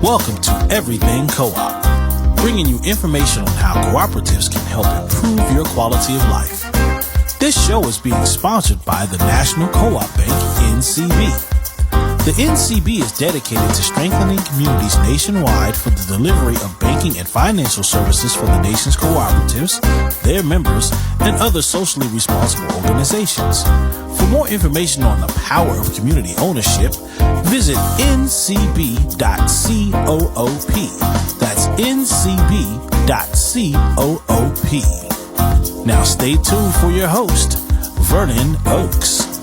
Welcome to Everything Co-op, bringing you information on how cooperatives can help improve your quality of life. This show is being sponsored by the National Co-op Bank, NCB. The NCB is dedicated to strengthening communities nationwide for the delivery of banking and financial services for the nation's cooperatives, their members, and other socially responsible organizations. For more information on the power of community ownership, visit ncb.coop. That's ncb.coop. Now stay tuned for your host, Vernon Oakes.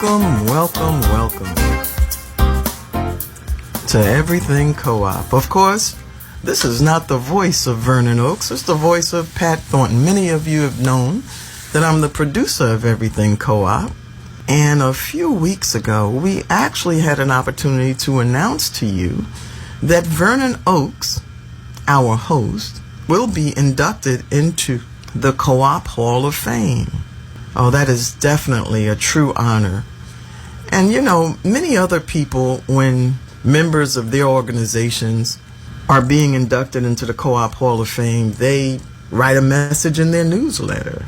Welcome to Everything Co-op. Of course, this is not the voice of Vernon Oakes, it's the voice of Pat Thornton. Many of you have known that I'm the producer of Everything Co-op, and a few weeks ago, we actually had an opportunity to announce to you that Vernon Oakes, our host, will be inducted into the Co-op Hall of Fame. Oh, that is definitely a true honor. And you know, many other people, when members of their organizations are being inducted into the Co-op Hall of Fame, they write a message in their newsletter.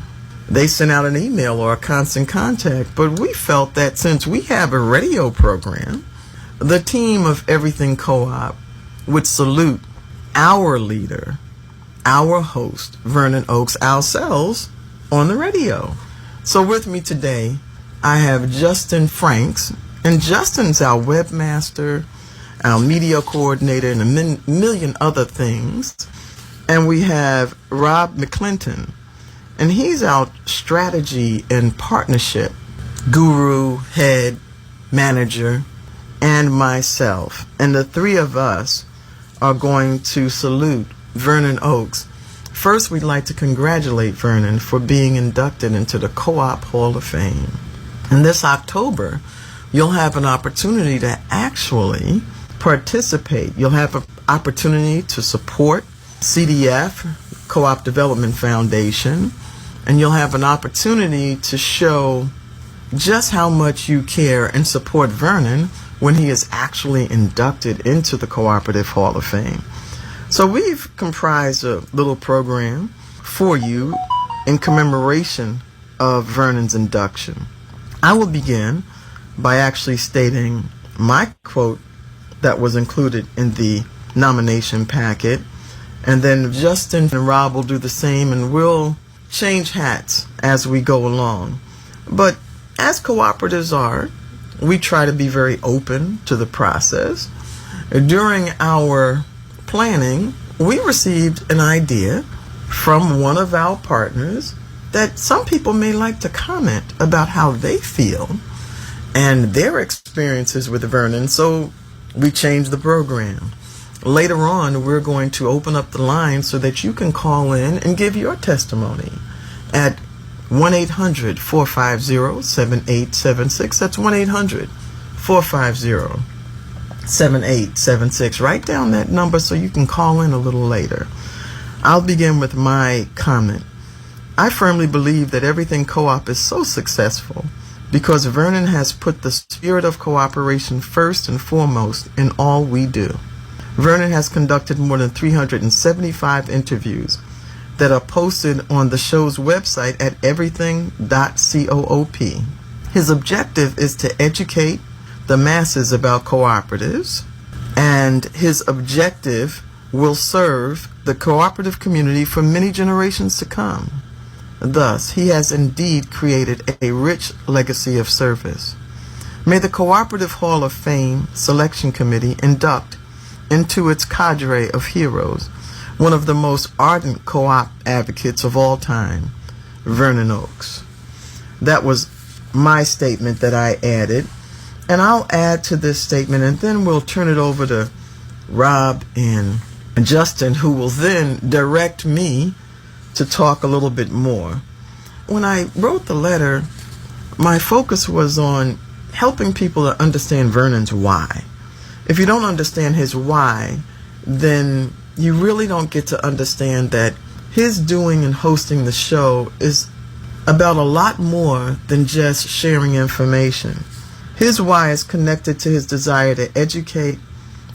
They send out an email or a constant contact. But we felt that since we have a radio program, the team of Everything Co-op would salute our leader, our host, Vernon Oakes, ourselves on the radio. So with me today, I have Justin Franks, and Justin's our webmaster, our media coordinator, and a million other things. And we have Rob McClinton, and he's our strategy and partnership guru, head, manager, and myself. And the three of us are going to salute Vernon Oakes. First, we'd like to congratulate Vernon for being inducted into the Co-op Hall of Fame. And this October, you'll have an opportunity to actually participate. You'll have an opportunity to support CDF, Co-op Development Foundation, and you'll have an opportunity to show just how much you care and support Vernon when he is actually inducted into the Cooperative Hall of Fame. So we've comprised a little program for you in commemoration of Vernon's induction. I will begin by actually stating my quote that was included in the nomination packet, and then Justin and Rob will do the same, and we'll change hats as we go along. But as cooperatives are, we try to be very open to the process. During our planning, we received an idea from one of our partners that some people may like to comment about how they feel and their experiences with Vernon, so we changed the program. Later on, we're going to open up the line so that you can call in and give your testimony at 1-800-450-7876. That's 1-800-450-7876. Write down that number so you can call in a little later. I'll begin with my comment. I firmly believe that Everything Co-op is so successful because Vernon has put the spirit of cooperation first and foremost in all we do. Vernon has conducted more than 375 interviews that are posted on the show's website at everything.coop. His objective is to educate the masses about cooperatives, and his objective will serve the cooperative community for many generations to come. Thus, he has indeed created a rich legacy of service. May the Cooperative Hall of Fame Selection Committee induct into its cadre of heroes one of the most ardent co-op advocates of all time, Vernon Oakes. That was my statement that I added, and I'll add to this statement, and then we'll turn it over to Rob and Justin, who will then direct me to talk a little bit more. When I wrote the letter, my focus was on helping people to understand Vernon's why. If you don't understand his why, then you really don't get to understand that his doing and hosting the show is about a lot more than just sharing information. His why is connected to his desire to educate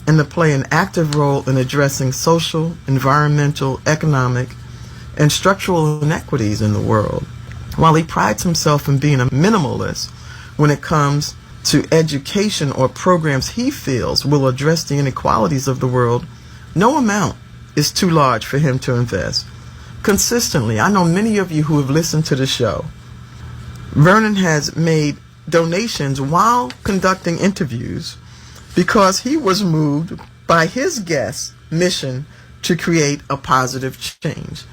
and to play an active role in addressing social, environmental, economic, and structural inequities in the world. While he prides himself in being a minimalist when it comes to education or programs he feels will address the inequalities of the world, no amount is too large for him to invest. Consistently, I know many of you who have listened to the show, Vernon has made donations while conducting interviews because he was moved by his guest's mission to create a positive change.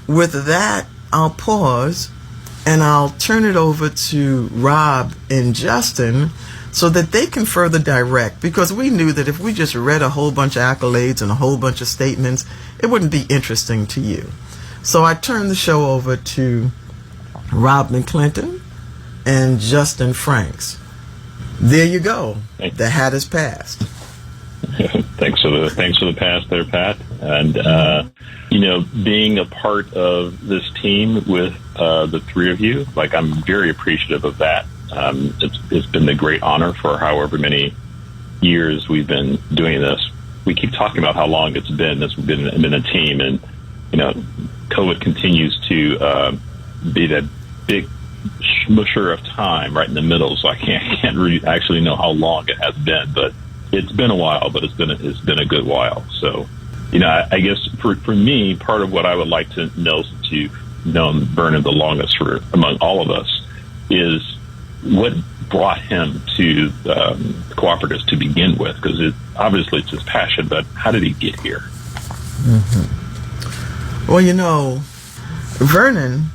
With that, I'll pause and I'll turn it over to Rob and Justin so that they can further direct, because we knew that if we just read a whole bunch of accolades and a whole bunch of statements, it wouldn't be interesting to you. So I turn the show over to Rob McClinton and Justin Franks. There you go. The hat is passed. Thanks for the pass there, Pat. And being a part of this team with the three of you, I'm very appreciative of that. It's been a great honor for however many years we've been doing this. We keep talking about how long it's been since we've been a team, and COVID continues to be that big smusher of time right in the middle. So I can't really actually know how long it has been, but it's been a while. But it's been a good while. So I guess for me, part of what I would like to know, since you've known Vernon the longest among all of us, is what brought him to cooperatives to begin with, because obviously it's his passion, but how did he get here? Mm-hmm. Well, Vernon,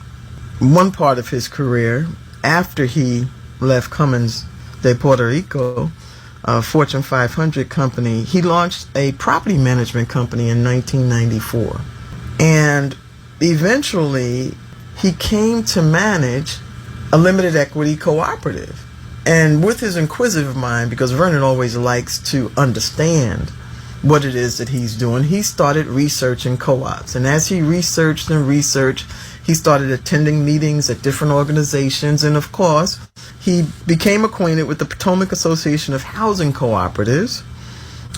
one part of his career, after he left Cummins de Puerto Rico, a Fortune 500 company, he launched a property management company in 1994. And eventually, he came to manage a limited equity cooperative. And with his inquisitive mind, because Vernon always likes to understand what it is that he's doing, he started researching co-ops. And as he researched, he started attending meetings at different organizations. And of course, he became acquainted with the Potomac Association of Housing Cooperatives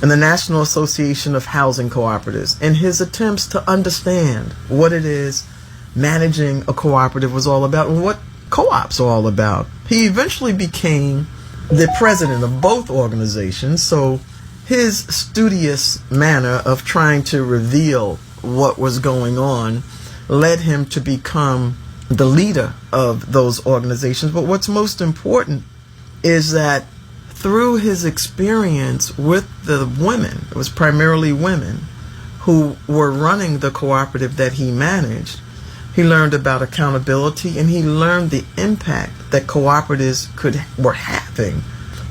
and the National Association of Housing Cooperatives. And his attempts to understand what it is managing a cooperative was all about and what co-ops are all about. He eventually became the president of both organizations. So his studious manner of trying to reveal what was going on led him to become the leader of those organizations. But what's most important is that through his experience with the women, it was primarily women who were running the cooperative that he managed, he learned about accountability, and he learned the impact that cooperatives were having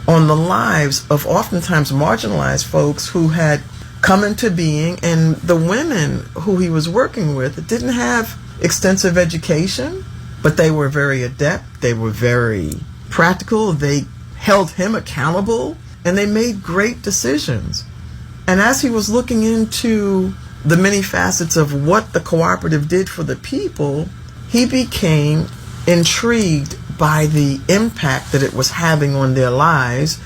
on the lives of oftentimes marginalized folks who had come into being. And the women who he was working with didn't have extensive education, but they were very adept, they were very practical, they held him accountable, and they made great decisions. And as he was looking into the many facets of what the cooperative did for the people, he became intrigued by the impact that it was having on their lives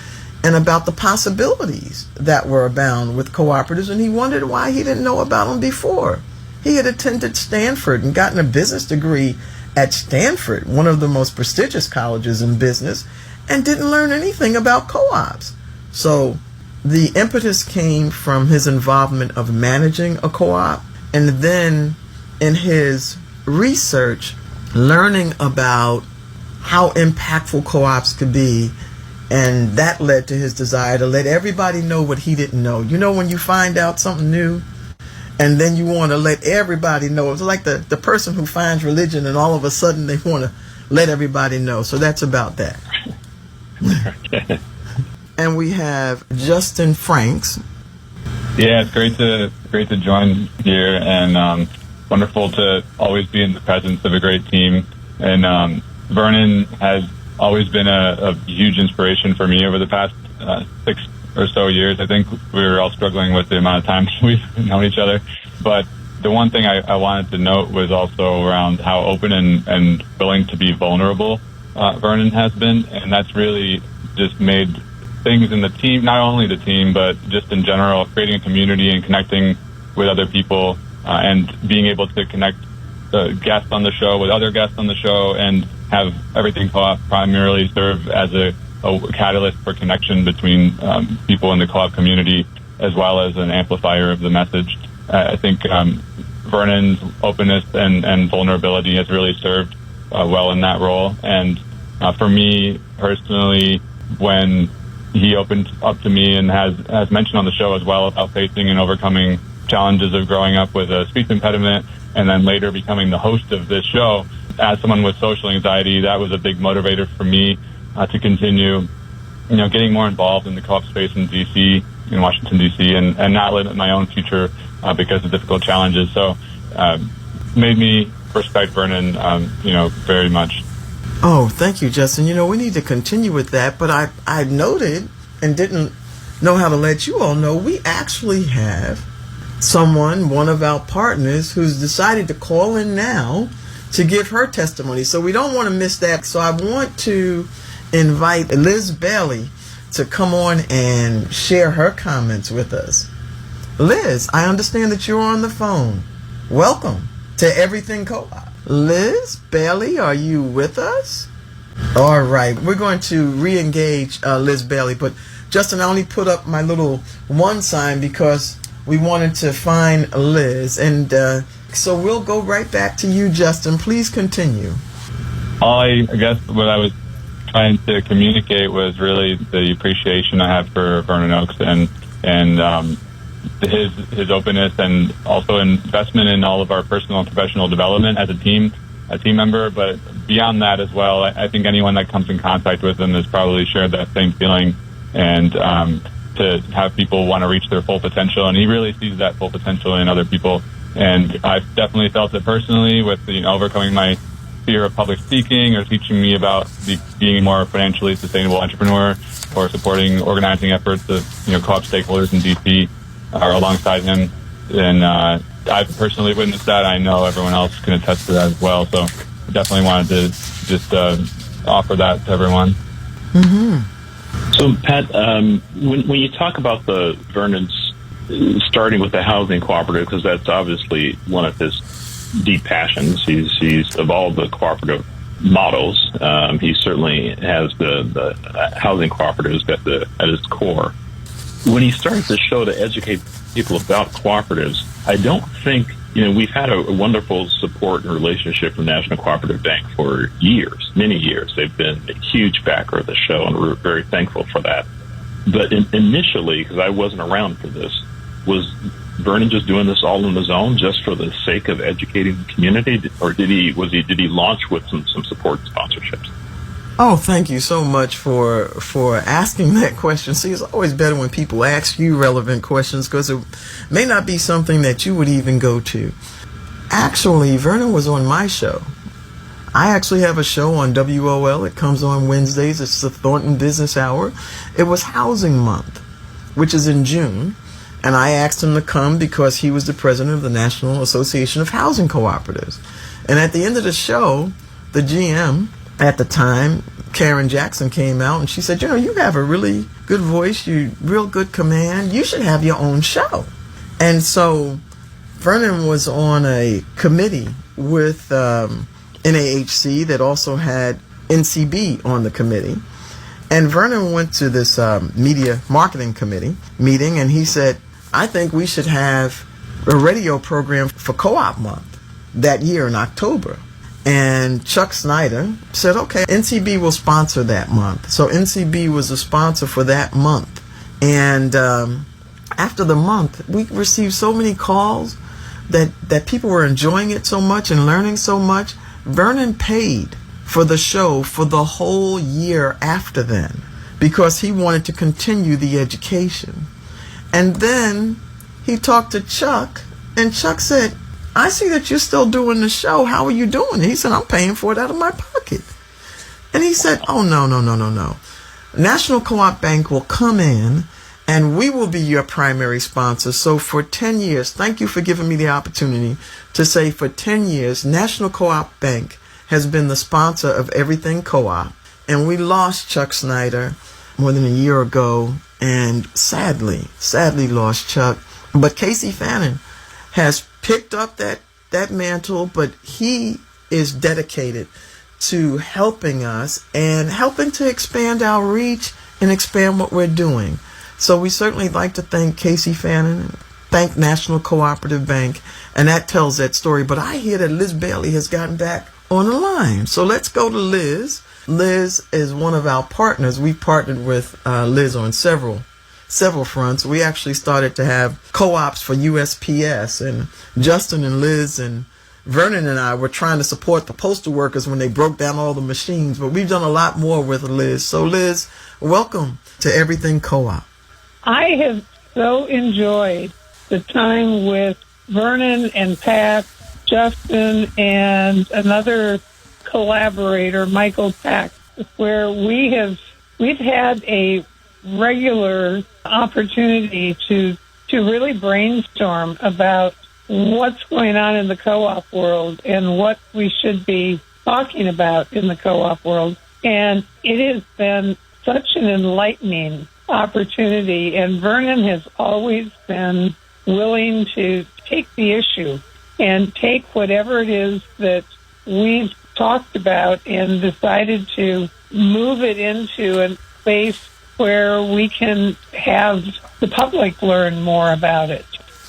and about the possibilities that were abound with cooperatives. And he wondered why he didn't know about them before. He had attended Stanford and gotten a business degree at Stanford, one of the most prestigious colleges in business, and didn't learn anything about co-ops. So the impetus came from his involvement of managing a co-op, and then in his research, learning about how impactful co-ops could be, and that led to his desire to let everybody know what he didn't know. You know, when you find out something new, and then you want to let everybody know. It's like the person who finds religion, and all of a sudden they want to let everybody know. So that's about that. And we have Justin Franks. Yeah, it's great to join here, and wonderful to always be in the presence of a great team. And Vernon has always been a huge inspiration for me over the past 6 or so years. I think we were all struggling with the amount of time we've known each other, but the one thing I wanted to note was also around how open and willing to be vulnerable Vernon has been, and that's really just made things in the team, not only the team, but just in general, creating a community and connecting with other people and being able to connect the guests on the show with other guests on the show and have Everything Co-op primarily serve as a catalyst for connection between people in the co-op community, as well as an amplifier of the message. I think Vernon's openness and vulnerability has really served well in that role. And for me personally, when he opened up to me and has mentioned on the show as well about facing and overcoming challenges of growing up with a speech impediment and then later becoming the host of this show, as someone with social anxiety, that was a big motivator for me to continue, getting more involved in the co-op space in DC, in Washington, D.C., and not limit my own future because of difficult challenges. So made me respect Vernon, very much. Oh, thank you, Justin. We need to continue with that, but I noted and didn't know how to let you all know we actually have one of our partners, who's decided to call in now to give her testimony. So we don't want to miss that. So I want to invite Liz Bailey to come on and share her comments with us. Liz, I understand that you're on the phone. Welcome to Everything Co-op. Liz Bailey, are you with us? All right, we're going to re-engage Liz Bailey, but Justin, I only put up my little one sign because we wanted to find Liz, and so we'll go right back to you, Justin. Please continue. I guess what I was trying to communicate was really the appreciation I have for Vernon Oakes and his openness and also investment in all of our personal and professional development as a team member. But beyond that as well, I think anyone that comes in contact with him has probably shared that same feeling, and to have people want to reach their full potential. And he really sees that full potential in other people. And I've definitely felt it personally with overcoming my fear of public speaking, or teaching me about being a more financially sustainable entrepreneur, or supporting organizing efforts of co-op stakeholders in DC alongside him. And I've personally witnessed that. I know everyone else can attest to that as well. So I definitely wanted to just offer that to everyone. Mm-hmm. So Pat, when you talk about the Vernon's starting with the housing cooperative, because that's obviously one of his deep passions. He's of all the cooperative models, he certainly has the housing cooperatives at his core. When he started the show to educate people about cooperatives, I don't think, we've had a wonderful support and relationship with National Cooperative Bank for years, many years. They've been a huge backer of the show, and we're very thankful for that. But initially, because I wasn't around for this, was Vernon just doing this all on his own, just for the sake of educating the community, or did he launch with some support and sponsorships? Oh, thank you so much for asking that question. See, it's always better when people ask you relevant questions, because it may not be something that you would even go to. Actually, Vernon was on my show. I actually have a show on WOL. It comes on Wednesdays. It's the Thornton Business Hour. It was Housing Month, which is in June. And I asked him to come because he was the president of the National Association of Housing Cooperatives. And at the end of the show, the GM at the time, Karen Jackson, came out and she said, you have a really good voice, you real good command, you should have your own show. And so Vernon was on a committee with NAHC that also had NCB on the committee. And Vernon went to this media marketing committee meeting, and he said, I think we should have a radio program for Co-op Month that year in October. And Chuck Snyder said, okay, NCB will sponsor that month. So NCB was a sponsor for that month. And after the month, we received so many calls that people were enjoying it so much and learning so much. Vernon paid for the show for the whole year after then, because he wanted to continue the education. And then he talked to Chuck, and Chuck said, I see that you're still doing the show. How are you doing it? He said, I'm paying for it out of my pocket. And he said, oh, no. National Co-op Bank will come in And we will be your primary sponsor. So for 10 years, thank you for giving me the opportunity to say for 10 years, National Co-op Bank has been the sponsor of Everything Co-op. And we lost Chuck Snyder more than a year ago, and sadly lost Chuck. But Casey Fannin has picked up that mantle, but he is dedicated to helping us and helping to expand our reach and expand what we're doing. So we certainly like to thank Casey Fannin, thank National Cooperative Bank, and that tells that story. But I hear that Liz Bailey has gotten back on the line. So let's go to Liz. Liz is one of our partners. We've partnered with Liz on several fronts. We actually started to have co-ops for USPS, and Justin and Liz and Vernon and I were trying to support the postal workers when they broke down all the machines, but we've done a lot more with Liz. So Liz, welcome to Everything Co-op. I have so enjoyed the time with Vernon and Pat, Justin, and another collaborator, Michael Pack, where we've had a regular opportunity to really brainstorm about what's going on in the co-op world and what we should be talking about in the co-op world. And it has been such an enlightening opportunity, and Vernon has always been willing to take the issue and take whatever it is that we've talked about and decided to move it into a space where we can have the public learn more about it.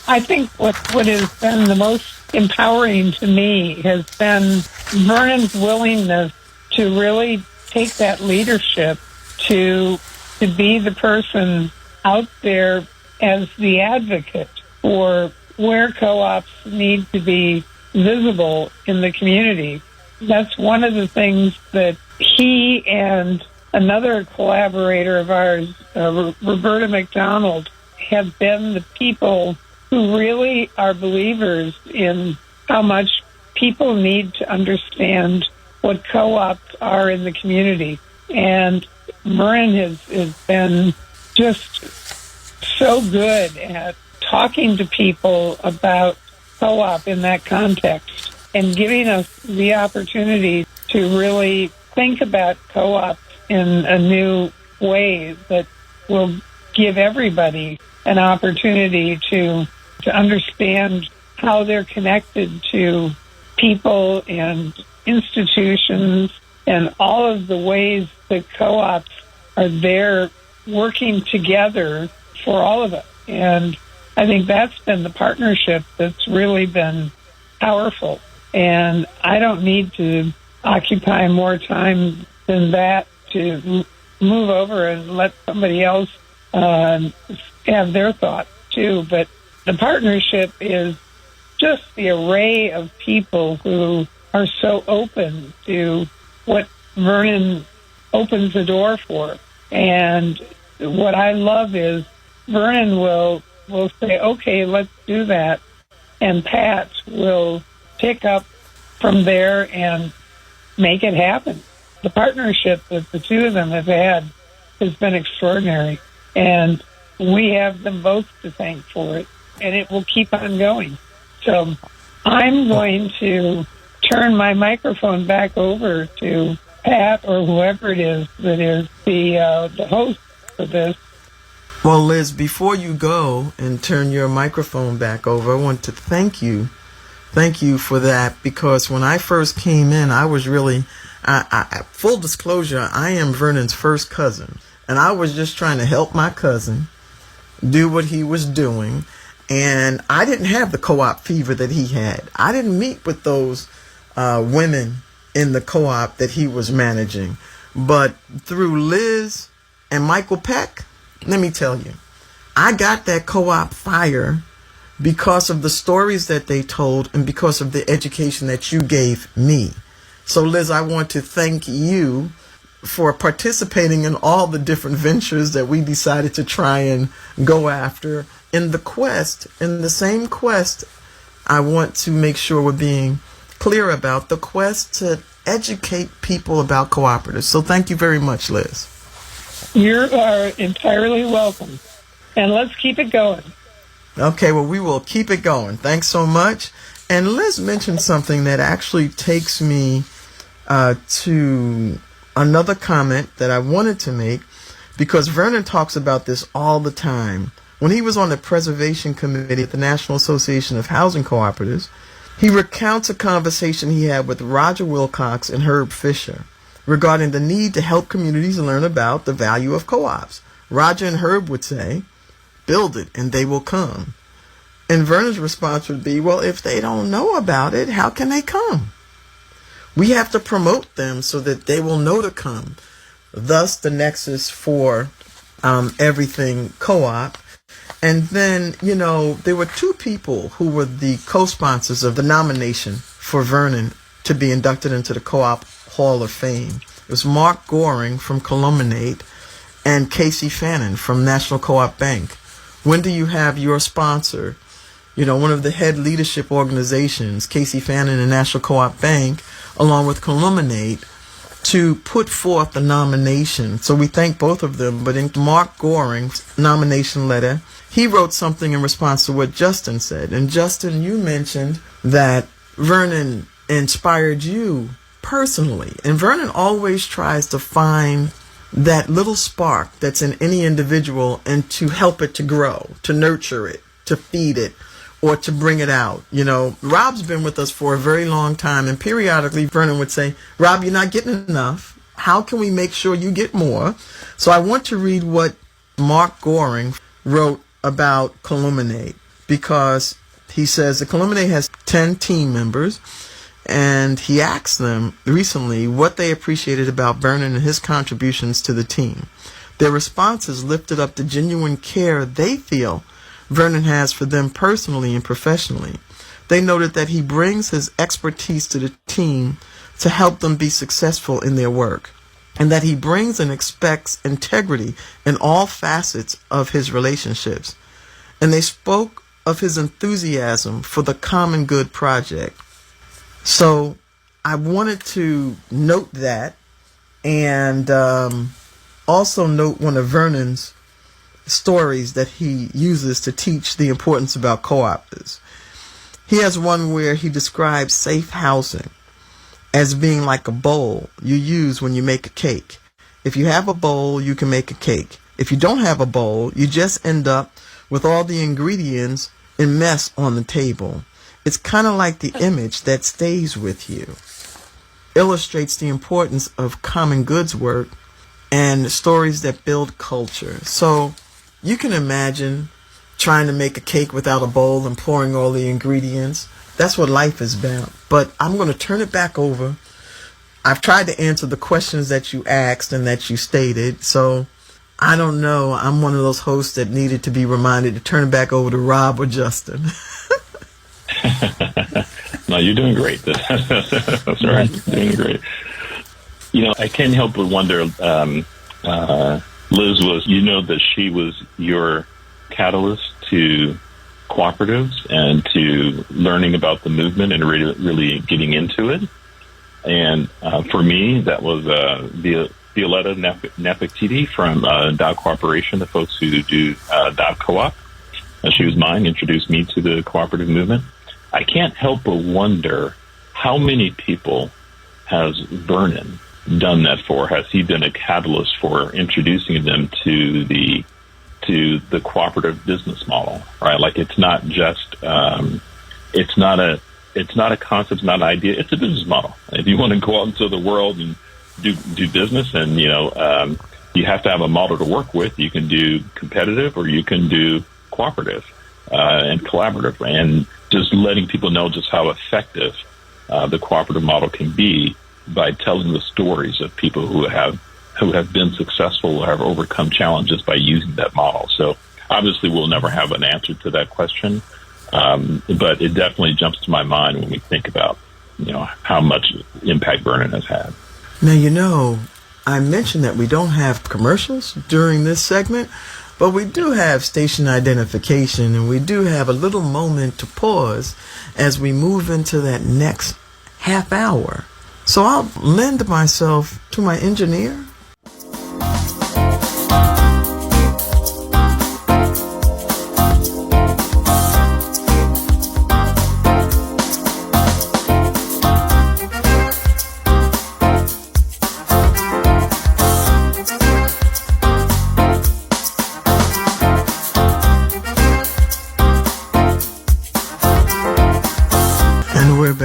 I think what has been the most empowering to me has been Vernon's willingness to really take that leadership to be the person out there as the advocate for where co-ops need to be visible in the community. That's one of the things that he and another collaborator of ours, Roberta McDonald, have been the people who really are believers in how much people need to understand what co-ops are in the community. And Vernon has been just so good at talking to people about co-op in that context and giving us the opportunity to really think about co-ops in a new way that will give everybody an opportunity to understand how they're connected to people and institutions and all of the ways that co-ops are there working together for all of us. And I think that's been the partnership that's really been powerful. And I don't need to occupy more time than that to move over and let somebody else have their thoughts too. But the partnership is just the array of people who are so open to what Vernon opens the door for. And what I love is Vernon will say, okay, let's do that. And Pat will pick up from there and make it happen. The partnership that the two of them have had has been extraordinary. And we have them both to thank for it. And it will keep on going. So I'm going to turn my microphone back over to Pat or whoever it is that is the host for this. Well, Liz, before you go and turn your microphone back over, I want to thank you. Thank you for that, because when I first came in, I was really, full disclosure, I am Vernon's first cousin. And I was just trying to help my cousin do what he was doing. And I didn't have the co-op fever that he had. I didn't meet with those women in the co-op that he was managing. But through Liz and Michael Peck, let me tell you, I got that co-op fire because of the stories that they told and because of the education that you gave me. So, Liz, I want to thank you for participating in all the different ventures that we decided to try and go after in the quest. In the same quest, I want to make sure we're being clear about the quest to educate people about cooperatives. So thank you very much, Liz. You are entirely welcome. And let's keep it going. Okay, well, we will keep it going. Thanks so much. And Liz mentioned something that actually takes me to another comment that I wanted to make, because Vernon talks about this all the time. When he was on the Preservation Committee at the National Association of Housing Cooperatives, he recounts a conversation he had with Roger Wilcox and Herb Fisher regarding the need to help communities learn about the value of co-ops. Roger and Herb would say, build it and they will come. And Vernon's response would be, well, if they don't know about it, how can they come? We have to promote them so that they will know to come. Thus, the nexus for everything co-op. And then, there were two people who were the co-sponsors of the nomination for Vernon to be inducted into the Co-op Hall of Fame. It was Mark Goring from Columnate and Casey Fannin from National Co-op Bank. When do you have your sponsor, one of the head leadership organizations, Casey Fannin and National Co-op Bank, along with Columnate, to put forth the nomination? So we thank both of them. But in Mark Goring's nomination letter, he wrote something in response to what Justin said. And Justin, you mentioned that Vernon inspired you personally. And Vernon always tries to find that little spark that's in any individual and to help it to grow, to nurture it, to feed it, or to bring it out. Rob's been with us for a very long time, and periodically Vernon would say, Rob, you're not getting enough. How can we make sure you get more? So I want to read what Mark Goring wrote about Columnate, because he says the Columnate has 10 team members, and he asked them recently what they appreciated about Vernon and his contributions to the team. Their responses lifted up the genuine care they feel Vernon has for them personally and professionally. They noted that he brings his expertise to the team to help them be successful in their work, and that he brings and expects integrity in all facets of his relationships. And they spoke of his enthusiasm for the common good project. So I wanted to note that, and also note one of Vernon's stories that he uses to teach the importance about co-ops. He has one where he describes safe housing as being like a bowl you use when you make a cake. If you have a bowl, you can make a cake. If you don't have a bowl, you just end up with all the ingredients in mess on the table. It's kind of like the image that stays with you. Illustrates the importance of common goods work and stories that build culture. So you can imagine trying to make a cake without a bowl and pouring all the ingredients. That's what life is about. But I'm going to turn it back over. I've tried to answer the questions that you asked and that you stated. So I don't know. I'm one of those hosts that needed to be reminded to turn it back over to Rob or Justin. No, you're doing great. That's right. You're doing great. I can't help but wonder, Liz was, that she was your catalyst to cooperatives and to learning about the movement and really getting into it. And for me, that was Violetta Nefertiti from Dow Corporation, the folks who do Dow Co-op. She was mine, introduced me to the cooperative movement. I can't help but wonder how many people has Vernon done that for? Has he been a catalyst for introducing them to the cooperative business model? Right, like it's not just it's not a concept, it's not an idea. It's a business model. If you want to go out into the world and do business, and you have to have a model to work with. You can do competitive or you can do cooperative and collaborative, and just letting people know just how effective the cooperative model can be by telling the stories of people who have been successful or have overcome challenges by using that model. So obviously we'll never have an answer to that question, but it definitely jumps to my mind when we think about how much impact Vernon has had. Now, I mentioned that we don't have commercials during this segment, but we do have station identification, and we do have a little moment to pause as we move into that next half hour. So I'll lend myself to my engineer.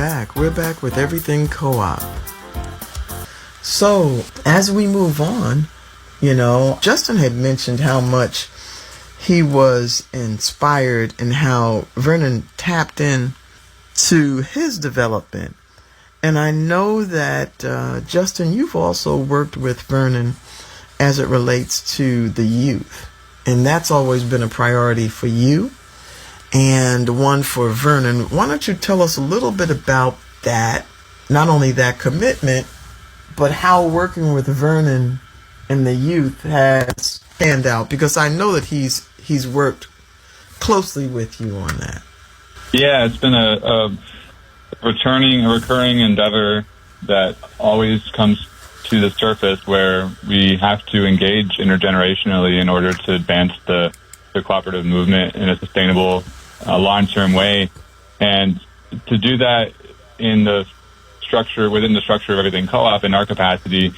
back. We're back with Everything Co-op. So, as we move on, Justin had mentioned how much he was inspired and how Vernon tapped in to his development. And I know that, Justin, you've also worked with Vernon as it relates to the youth. And that's always been a priority for you and one for Vernon. Why don't you tell us a little bit about that, not only that commitment, but how working with Vernon and the youth has panned out? Because I know that he's worked closely with you on that. Yeah, it's been a recurring endeavor that always comes to the surface, where we have to engage intergenerationally in order to advance the cooperative movement in a sustainable, long-term way. And to do that within the structure of Everything Co-op, in our capacity,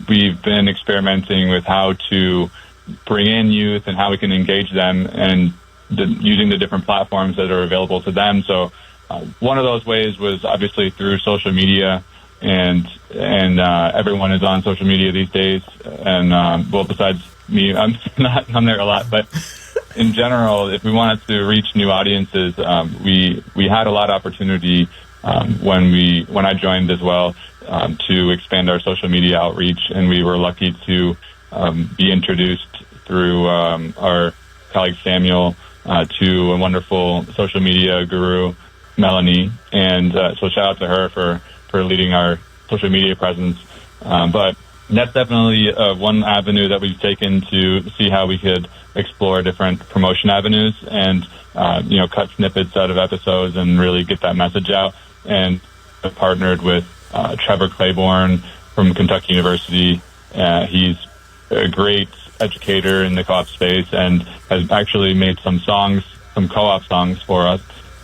we've been experimenting with how to bring in youth and how we can engage them, and using the different platforms that are available to them. So one of those ways was obviously through social media, and everyone is on social media these days. And well, besides me, I'm not on there a lot, but in general, if we wanted to reach new audiences, we had a lot of opportunity when I joined as well, to expand our social media outreach, and we were lucky to be introduced through our colleague Samuel to a wonderful social media guru, Melanie, and so shout out to her for leading our social media presence. But that's definitely one avenue that we've taken to see how we could explore different promotion avenues and cut snippets out of episodes and really get that message out. And I've partnered with Trevor Claiborne from Kentucky University. He's a great educator in the co-op space and has actually made some co-op songs for us.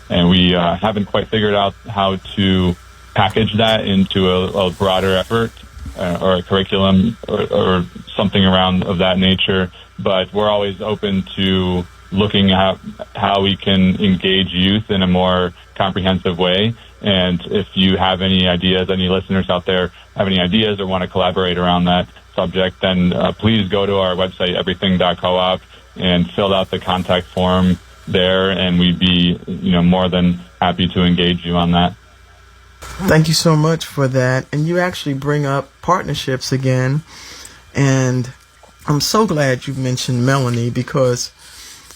And we haven't quite figured out how to package that into a broader effort or a curriculum or something around of that nature. But we're always open to looking at how we can engage youth in a more comprehensive way. And if you have any ideas, any listeners out there have any ideas or want to collaborate around that subject, then please go to our website, everything.coop, and fill out the contact form there, and we'd be more than happy to engage you on that. Thank you so much for that. And you actually bring up partnerships again, and I'm so glad you mentioned Melanie, because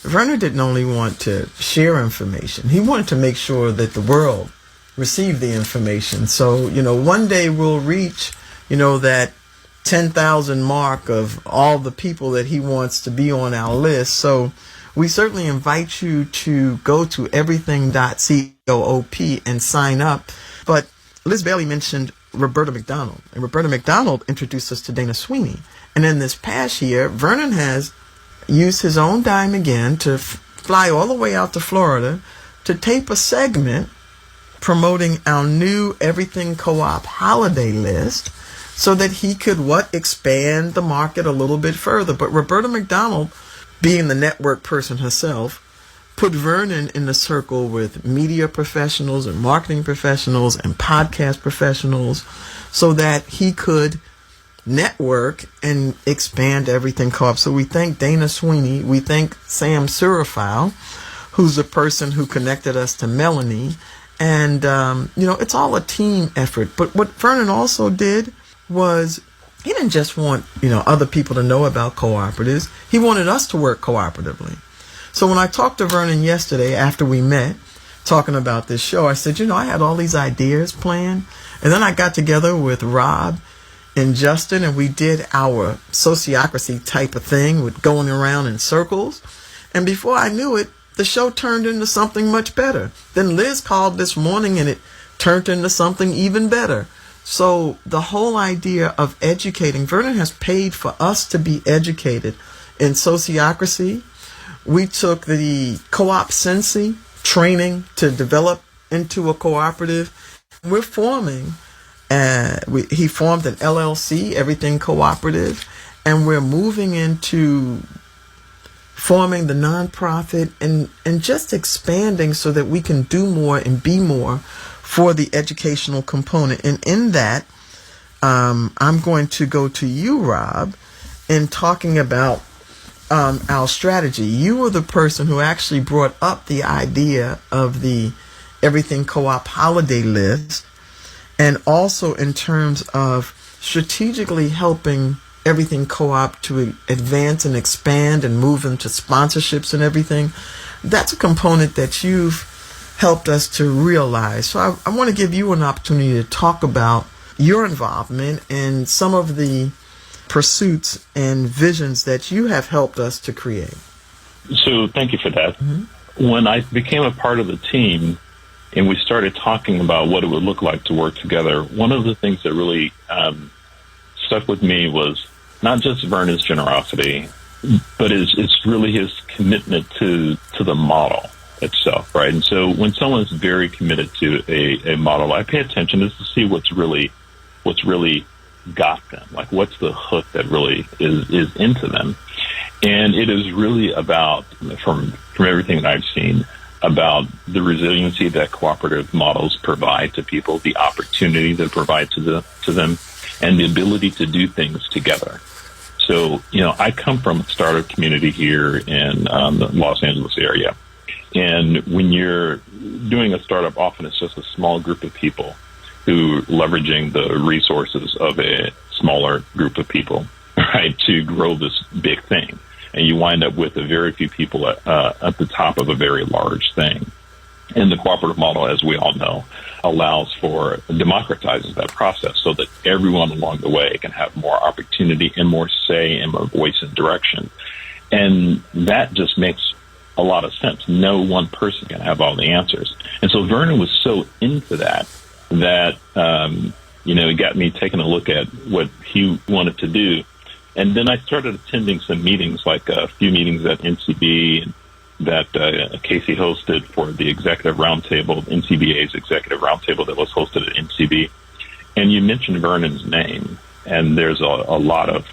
Vernon didn't only want to share information, he wanted to make sure that the world received the information. So one day we'll reach that 10,000 mark of all the people that he wants to be on our list. So we certainly invite you to go to everything.coop and sign up. But Liz Bailey mentioned Roberta McDonald, and Roberta McDonald introduced us to Dana Sweeney. And in this past year, Vernon has used his own dime again to fly all the way out to Florida to tape a segment promoting our new Everything Co-op holiday list, so that he could expand the market a little bit further. But Roberta McDonald, being the network person herself, put Vernon in the circle with media professionals and marketing professionals and podcast professionals, so that he could network and expand Everything Co-op. So we thank Dana Sweeney. We thank Sam Surafile, who's the person who connected us to Melanie. And, it's all a team effort. But what Vernon also did was he didn't just want, other people to know about cooperatives. He wanted us to work cooperatively. So when I talked to Vernon yesterday after we met, talking about this show, I said, I had all these ideas planned. And then I got together with Rob and Justin, and we did our sociocracy type of thing with going around in circles. And before I knew it, the show turned into something much better. Then Liz called this morning, and it turned into something even better. So the whole idea of educating, Vernon has paid for us to be educated in sociocracy. We took the co-op Sensi training to develop into a cooperative. We're forming, he formed an LLC, Everything Cooperative, and we're moving into forming the nonprofit and just expanding so that we can do more and be more for the educational component. And in that, I'm going to go to you, Rob, in talking about our strategy. You were the person who actually brought up the idea of the Everything Co-op holiday list, and also in terms of strategically helping Everything Co-op to advance and expand and move into sponsorships and everything. That's a component that you've helped us to realize. So I want to give you an opportunity to talk about your involvement and some of the pursuits and visions that you have helped us to create. So thank you for that. When I became a part of the team and we started talking about what it would look like to work together, one of the things that really stuck with me was not just Vernon's generosity, but it's really his commitment to the model itself, right? And so when someone's very committed to a model, I pay attention just to see what's really got them, like what's the hook that really is into them. And it is really about, from everything that I've seen, about the resiliency that cooperative models provide to people, the opportunity they provide to them, and the ability to do things together. So, I come from a startup community here in the Los Angeles area. And when you're doing a startup, often it's just a small group of people who leveraging the resources of a smaller group of people, right, to grow this big thing. And you wind up with a very few people at the top of a very large thing. And the cooperative model, as we all know, allows for, democratizes that process so that everyone along the way can have more opportunity and more say and more voice and direction. And that just makes a lot of sense. No one person can have all the answers. And so Vernon was so into that it got me taking a look at what he wanted to do. And then I started attending some meetings, like a few meetings at NCB that Casey hosted for the executive roundtable, NCBA's executive roundtable that was hosted at NCB. And you mentioned Vernon's name, and there's a lot of,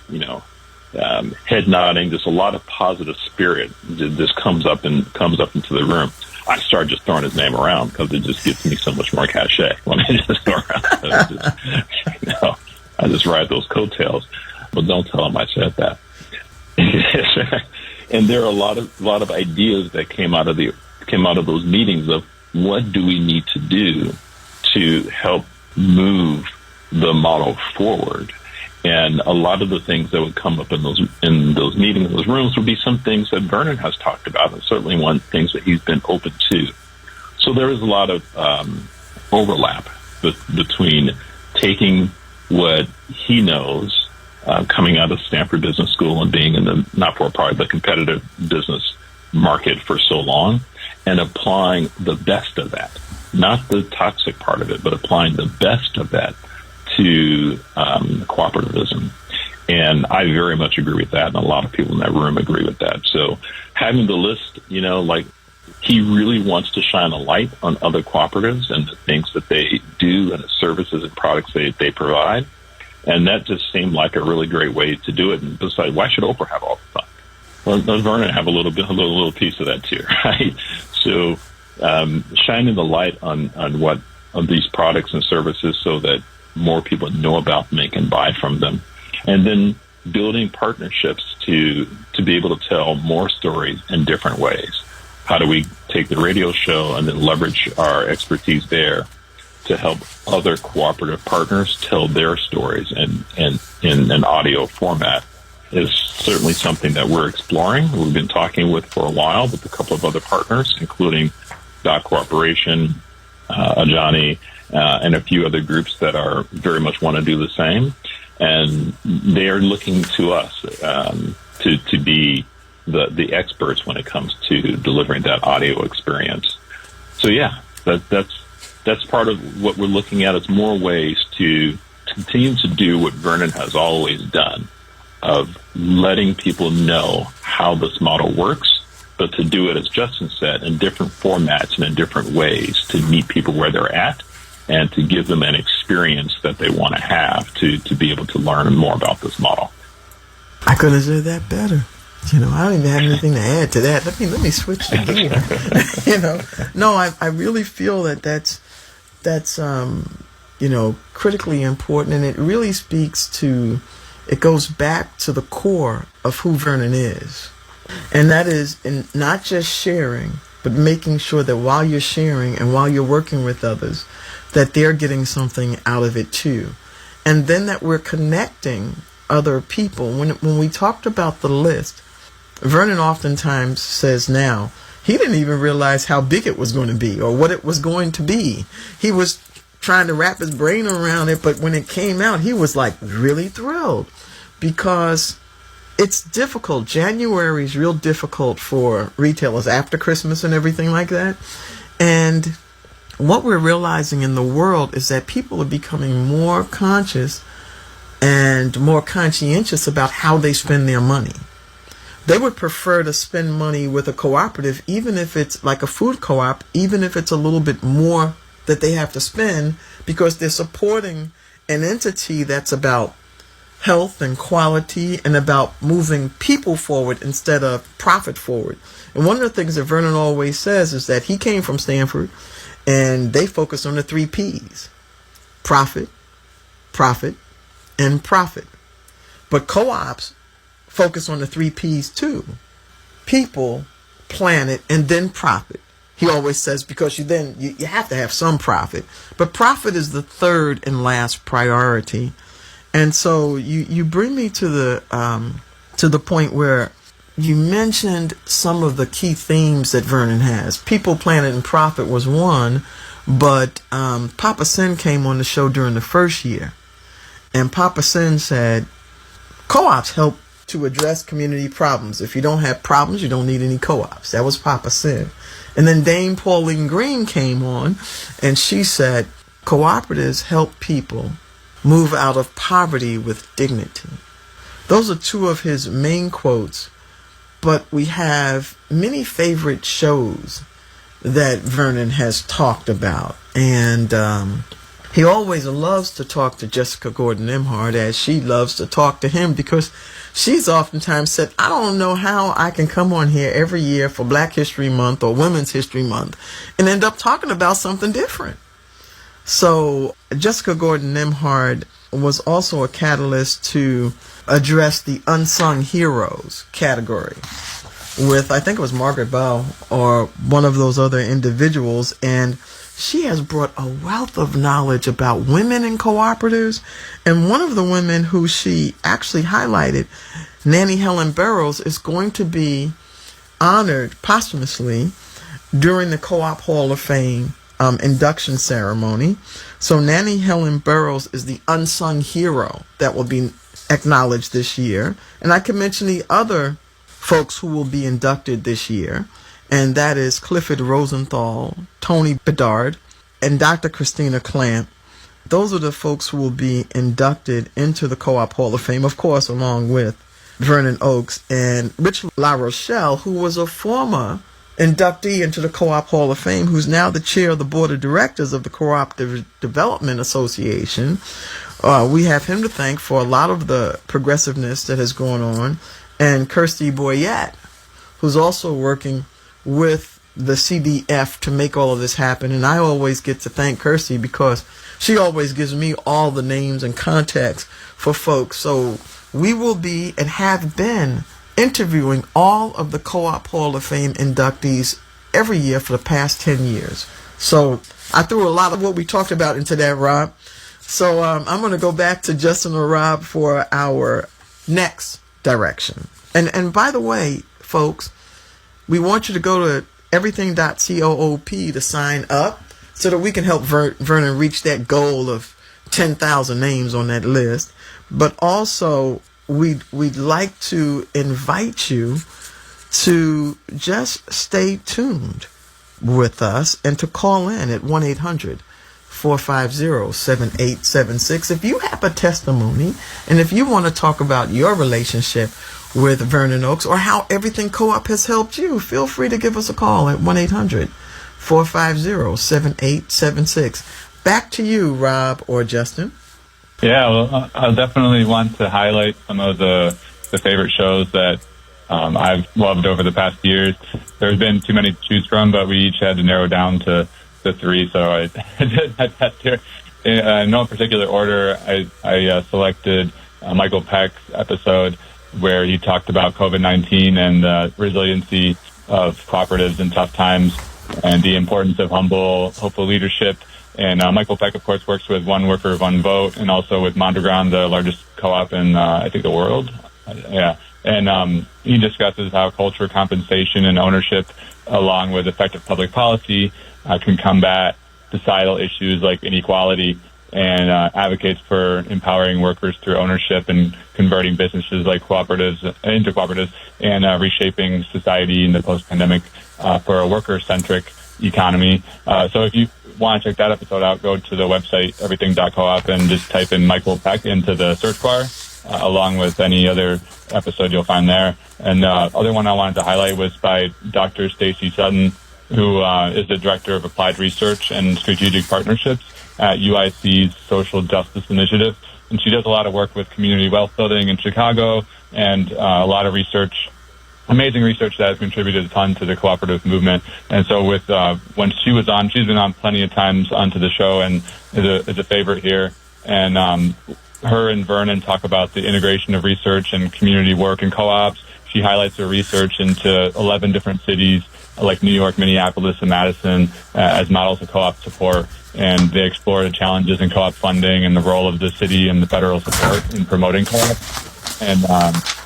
head nodding, just a lot of positive spirit just comes up into the room. I start just throwing his name around because it just gives me so much more cachet when I just throw around. I just ride those coattails, but don't tell him I said that. And there are a lot of ideas that came out of those meetings of what do we need to do to help move the model forward. And a lot of the things that would come up in those meetings, those rooms, would be some things that Vernon has talked about, and certainly one of the things that he's been open to. So there is a lot of overlap between taking what he knows, coming out of Stanford Business School and being in the competitive business market for so long, and applying the best of that, not the toxic part of it, but applying the best of that to cooperativism. And I very much agree with that, and a lot of people in that room agree with that. So having the list, he really wants to shine a light on other cooperatives and the things that they do and the services and products they provide. And that just seemed like a really great way to do it. And besides, why should Oprah have all the fun? Well, does Vernon have a little piece of that too, right? So shining the light on these products and services so that more people know about them and can buy from them. And then building partnerships to be able to tell more stories in different ways. How do we take the radio show and then leverage our expertise there to help other cooperative partners tell their stories in an audio format is certainly something that we're exploring. We've been talking with for a while with a couple of other partners, including Dot Corporation, Ajani, and a few other groups that are very much want to do the same. And they are looking to us to be the experts when it comes to delivering that audio experience. So yeah, that's part of what we're looking at. Is more ways to continue to do what Vernon has always done, of letting people know how this model works, but to do it, as Justin said, in different formats and in different ways to meet people where they're at and to give them an experience that they want to have to be able to learn more about this model. I couldn't have said that better. I don't even have anything to add to that. Let me switch the gear. No, I really feel that's that's critically important, and it really it goes back to the core of who Vernon is. And that is in not just sharing, but making sure that while you're sharing and while you're working with others, that they're getting something out of it too. And then that we're connecting other people. When we talked about the list, Vernon oftentimes says now, he didn't even realize how big it was going to be or what it was going to be. He was trying to wrap his brain around it, but when it came out, he was like really thrilled, because it's difficult. January is real difficult for retailers after Christmas and everything like that. And what we're realizing in the world is that people are becoming more conscious and more conscientious about how they spend their money. They would prefer to spend money with a cooperative, even if it's like a food co-op, even if it's a little bit more that they have to spend, because they're supporting an entity that's about health and quality and about moving people forward instead of profit forward. And one of the things that Vernon always says is that he came from Stanford and they focus on the 3 P's: profit, profit, and profit. But co-ops focus on the 3 P's too: people, planet, and then profit. He always says, because you have to have some profit, but profit is the third and last priority. And so you bring me to the point where you mentioned some of the key themes that Vernon has. People, planet, and profit was one, but Papa Sen came on the show during the first year, and Papa Sen said, co-ops help to address community problems. If you don't have problems, you don't need any co-ops. That was Papa Sen. And then Dame Pauline Green came on, and she said, cooperatives help people move out of poverty with dignity. Those are two of his main quotes, but we have many favorite shows that Vernon has talked about. And he always loves to talk to Jessica Gordon-Emhart, as she loves to talk to him, because she's oftentimes said, I don't know how I can come on here every year for Black History Month or Women's History Month and end up talking about something different. So Jessica Gordon-Emhart was also a catalyst to address the unsung heroes category with, I think it was Margaret Bow or one of those other individuals, and she has brought a wealth of knowledge about women in cooperatives. And one of the women who she actually highlighted, Nanny Helen Burroughs, is going to be honored posthumously during the Co-op Hall of Fame induction ceremony. So Nanny Helen Burroughs is the unsung hero that will be acknowledged this year. And I can mention the other folks who will be inducted this year, and that is Clifford Rosenthal, Tony Bedard, and Dr. Christina Clamp. Those are the folks who will be inducted into the Co-op Hall of Fame, of course, along with Vernon Oakes and Rich La Rochelle, who was a former inductee into the Co-op Hall of Fame, who's now the chair of the board of directors of the Cooperative Development Association. We have him to thank for a lot of the progressiveness that has gone on. And Kirsty Boyette, who's also working with the CDF to make all of this happen. And I always get to thank Kirsty because she always gives me all the names and contacts for folks. So we will be and have been interviewing all of the Co-op Hall of Fame inductees every year for the past 10 years. So I threw a lot of what we talked about into that, Rob. So I'm going to go back to Justin or Rob for our next direction. And by the way, folks, we want you to go to everything.coop to sign up so that we can help Vernon reach that goal of 10,000 names on that list. But also, we'd like to invite you to just stay tuned with us and to call in at 1-800-450-7876 if you have a testimony and if you want to talk about your relationship with Vernon Oakes or how Everything Co-op has helped you. Feel free to give us a call at 1-800-450-7876. Back to you, Rob or Justin. Yeah, well, I definitely want to highlight some of the favorite shows that I've loved over the past years. There's been too many to choose from, but we each had to narrow down to the three, so I did my best here. In no particular order, I selected Michael Peck's episode where he talked about COVID-19 and the resiliency of cooperatives in tough times and the importance of hopeful leadership. And Michael Peck, of course, works with One Worker, One Vote, and also with Mondragon, the largest co-op in, I think, the world. Yeah. And he discusses how culture, compensation, and ownership, along with effective public policy, can combat societal issues like inequality, and advocates for empowering workers through ownership and converting businesses like cooperatives into cooperatives, and reshaping society in the post-pandemic for a worker-centric economy. So if you want to check that episode out, go to the website, everything.coop, and just type in Michael Peck into the search bar, along with any other episode you'll find there. And the other one I wanted to highlight was by Dr. Stacy Sutton, who is the Director of Applied Research and Strategic Partnerships at UIC's Social Justice Initiative. And she does a lot of work with community wealth building in Chicago, and a lot of research, amazing research that has contributed a ton to the cooperative movement. And so with when she was on, she's been on plenty of times onto the show and is a favorite here. And her and Vernon talk about the integration of research and community work and co-ops. She highlights her research into 11 different cities like New York, Minneapolis, and Madison as models of co-op support. And they explore the challenges in co-op funding and the role of the city and the federal support in promoting co-ops. And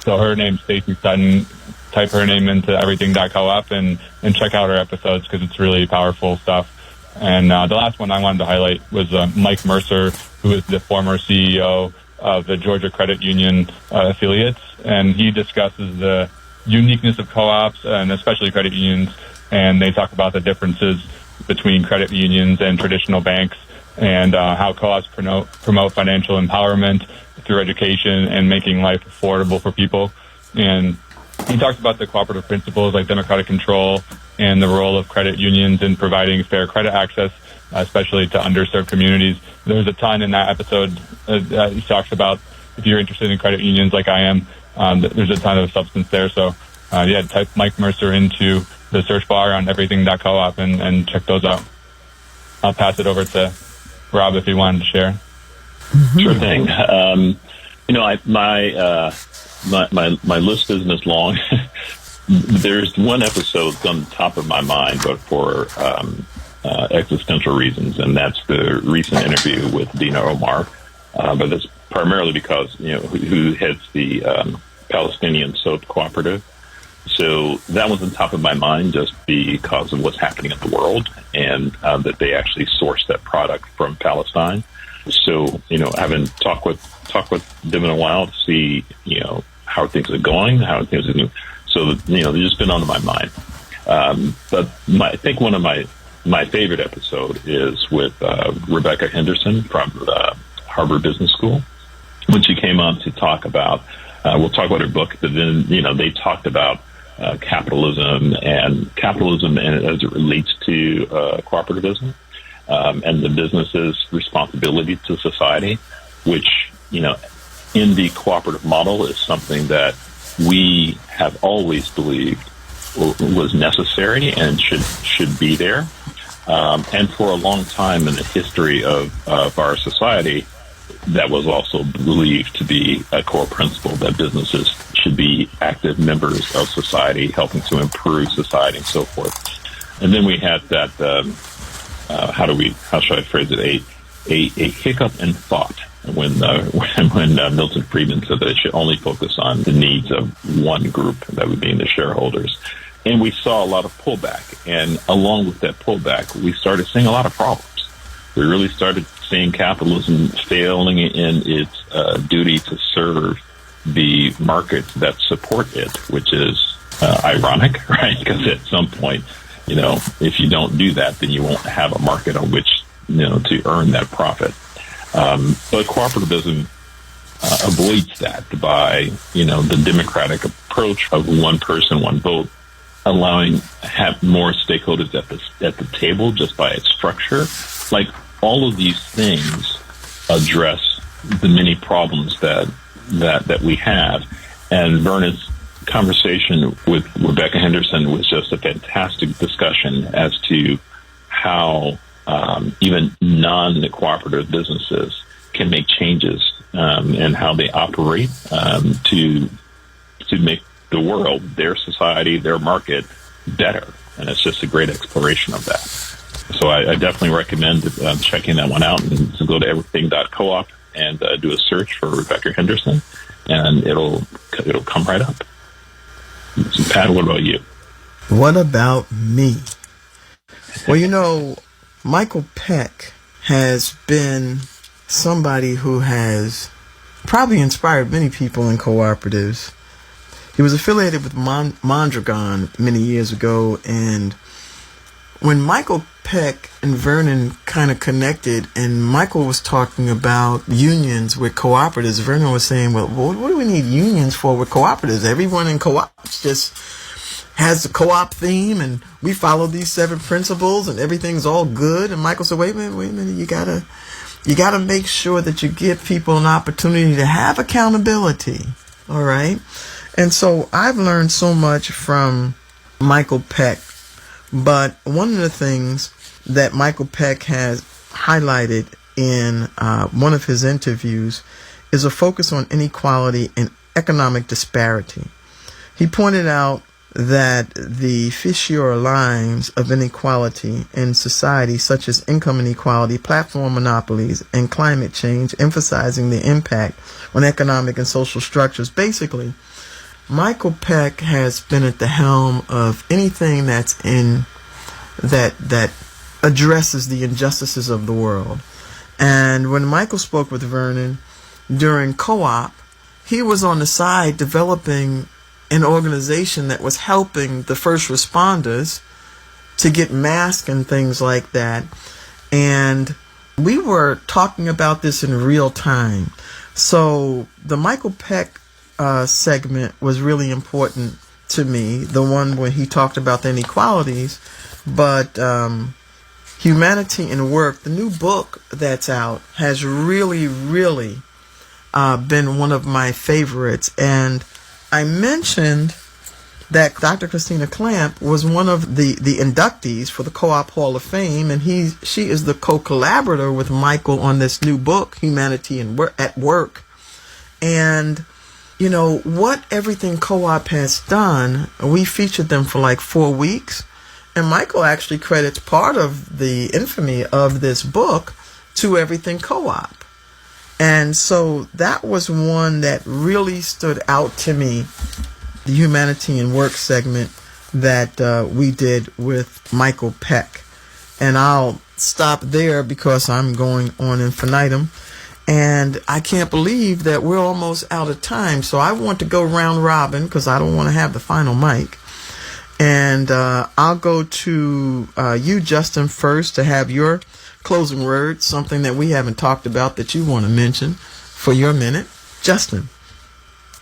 so her name's Stacy Sutton. Type her name into everything.coop and check out her episodes because it's really powerful stuff. And the last one I wanted to highlight was Mike Mercer, who is the former CEO of the Georgia Credit Union affiliates. And he discusses the uniqueness of co-ops and especially credit unions. And they talk about the differences between credit unions and traditional banks, and how co-ops promote financial empowerment through education and making life affordable for people. And he talks about the cooperative principles like democratic control and the role of credit unions in providing fair credit access, especially to underserved communities. There's a ton in that episode that he talks about. If you're interested in credit unions like I am, there's a ton of substance there. So, type Mike Mercer into the search bar on everything.coop and check those out. I'll pass it over to Rob if he wanted to share. Sure thing. My list isn't as long. There's one episode that's on the top of my mind, but for existential reasons, and that's the recent interview with Dina Omar. But that's primarily because who heads the Palestinian soap cooperative. So that was on top of my mind just because of what's happening in the world, and that they actually source that product from Palestine. So I haven't talked with them in a while to see how things are going, how things are doing. So they've just been on my mind. But I think one of my favorite episode is with Rebecca Henderson from Harvard Business School, when she came on to talk about. We'll talk about her book, but then they talked about capitalism and as it relates to cooperativism and the business's responsibility to society, which in the cooperative model is something that we have always believed was necessary and should be there. And for a long time in the history of our society, that was also believed to be a core principle, that businesses should be active members of society, helping to improve society and so forth. And then we had that, how should I phrase it, a hiccup in thought when Milton Friedman said that it should only focus on the needs of one group, that would be the shareholders. And we saw a lot of pullback. And along with that pullback, we started seeing a lot of problems. We really started seeing capitalism failing in its duty to serve the markets that support it, which is ironic, right? Because at some point, if you don't do that, then you won't have a market on which, to earn that profit. But cooperativism avoids that by, the democratic approach of one person, one vote, allowing have more stakeholders at the table just by its structure. Like, all of these things address the many problems that we have. And Vernon's conversation with Rebecca Henderson was just a fantastic discussion as to how even non-cooperative businesses can make changes in how they operate to make the world, their society, their market better. And it's just a great exploration of that. So I definitely recommend checking that one out, and go to everything.coop and do a search for Rebecca Henderson, and it'll come right up. So Pat, what about you? What about me? Well, Michael Peck has been somebody who has probably inspired many people in cooperatives. He was affiliated with Mondragon many years ago, and when Michael Peck and Vernon kind of connected, and Michael was talking about unions with cooperatives, Vernon was saying, well, what do we need unions for with cooperatives? Everyone in co-ops just has the co-op theme, and we follow these 7 principles, and everything's all good. And Michael said, wait a minute, you gotta make sure that you give people an opportunity to have accountability. All right? And so I've learned so much from Michael Peck, but one of the things that Michael Peck has highlighted in one of his interviews is a focus on inequality and economic disparity. He pointed out that the fissure lines of inequality in society, such as income inequality, platform monopolies, and climate change, emphasizing the impact on economic and social structures. Basically, Michael Peck has been at the helm of anything that's in that addresses the injustices of the world. And when Michael spoke with Vernon during co-op, he was on the side developing an organization that was helping the first responders to get masks and things like that. And we were talking about this in real time. So the Michael Peck segment was really important to me, the one where he talked about the inequalities. But Humanity in Work, the new book that's out, has really been one of my favorites. And I mentioned that Dr. Christina Clamp was one of the inductees for the Co-op Hall of Fame, and she is the co-collaborator with Michael on this new book, Humanity at Work. And what Everything Co-op has done, we featured them for like 4 weeks, and Michael actually credits part of the infamy of this book to Everything Co-op. And so that was one that really stood out to me, the Humanity and Work segment that we did with Michael Peck. And I'll stop there because I'm going on infinitum. And I can't believe that we're almost out of time. So I want to go round robin because I don't want to have the final mic. And I'll go to you, Justin, first to have your closing words, something that we haven't talked about that you want to mention for your minute. Justin.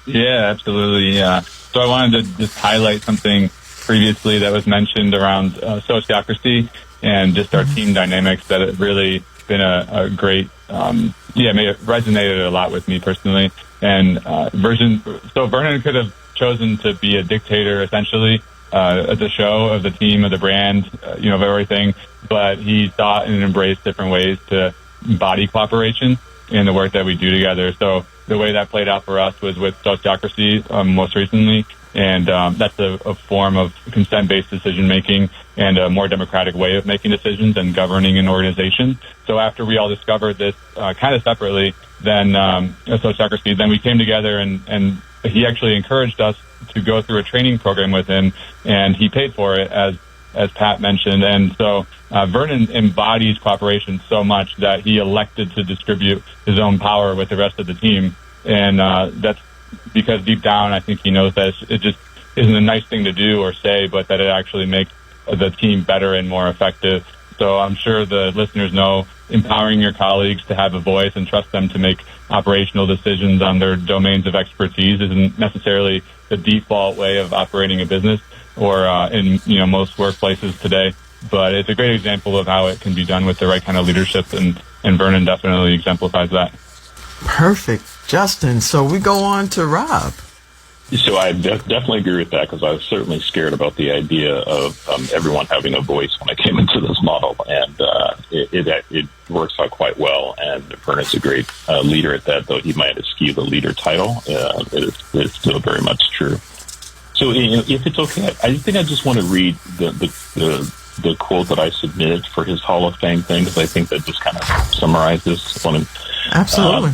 Yeah, absolutely. Yeah. So I wanted to just highlight something previously that was mentioned around sociocracy and just our team dynamics that have really been a great, it resonated a lot with me personally. And Vernon could have chosen to be a dictator essentially at the show, of the team, of the brand, of everything. But he thought and embraced different ways to embody cooperation in the work that we do together. So the way that played out for us was with sociocracy most recently. And that's a form of consent-based decision-making and a more democratic way of making decisions and governing an organization. So after we all discovered this kind of separately, then sociocracy, then we came together and he actually encouraged us to go through a training program with him, and he paid for it, as Pat mentioned. And so Vernon embodies cooperation so much that he elected to distribute his own power with the rest of the team. And that's because deep down, I think he knows that it just isn't a nice thing to do or say, but that it actually makes the team better and more effective. So I'm sure the listeners know empowering your colleagues to have a voice and trust them to make operational decisions on their domains of expertise isn't necessarily the default way of operating a business or in most workplaces today. But it's a great example of how it can be done with the right kind of leadership, and Vernon definitely exemplifies that. Perfect, Justin. So we go on to Rob. So I definitely agree with that, because I was certainly scared about the idea of everyone having a voice when I came into this model, and it works out quite well. And Vernon's a great leader at that, though he might eschew the leader title. It's still very much true. So if it's okay, I think I just want to read the quote that I submitted for his Hall of Fame thing, because I think that just kind of summarizes what I'm... Absolutely.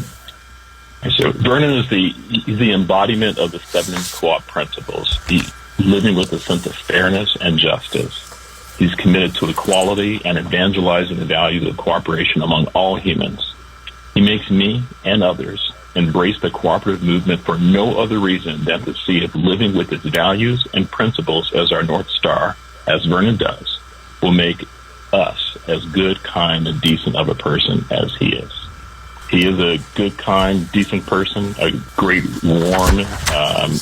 So Vernon is the embodiment of the 7 co-op principles. He's living with a sense of fairness and justice. He's committed to equality and evangelizing the values of cooperation among all humans. He makes me and others embrace the cooperative movement for no other reason than to see it living with its values and principles as our North Star, as Vernon does, will make us as good, kind, and decent of a person as he is. He is a good, kind, decent person, a great, warm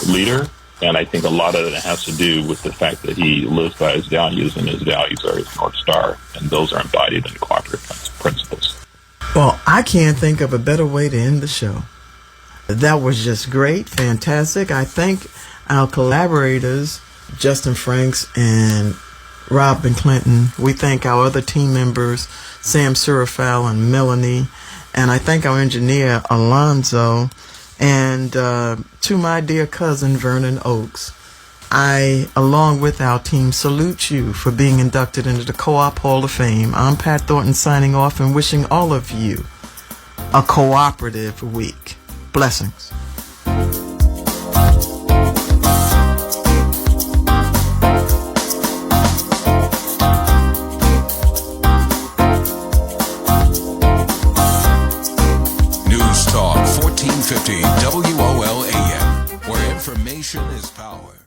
leader, and I think a lot of it has to do with the fact that he lives by his values, and his values are his North Star, and those are embodied in cooperative principles. Well, I can't think of a better way to end the show. That was just great, fantastic. I thank our collaborators, Justin Franks and Rob McClinton. We thank our other team members, Sam Surafal and Melanie. And I thank our engineer, Alonzo, and to my dear cousin, Vernon Oakes. I, along with our team, salute you for being inducted into the Co-op Hall of Fame. I'm Pat Thornton signing off and wishing all of you a cooperative week. Blessings. Talk 1450 WOLAM, where information is power.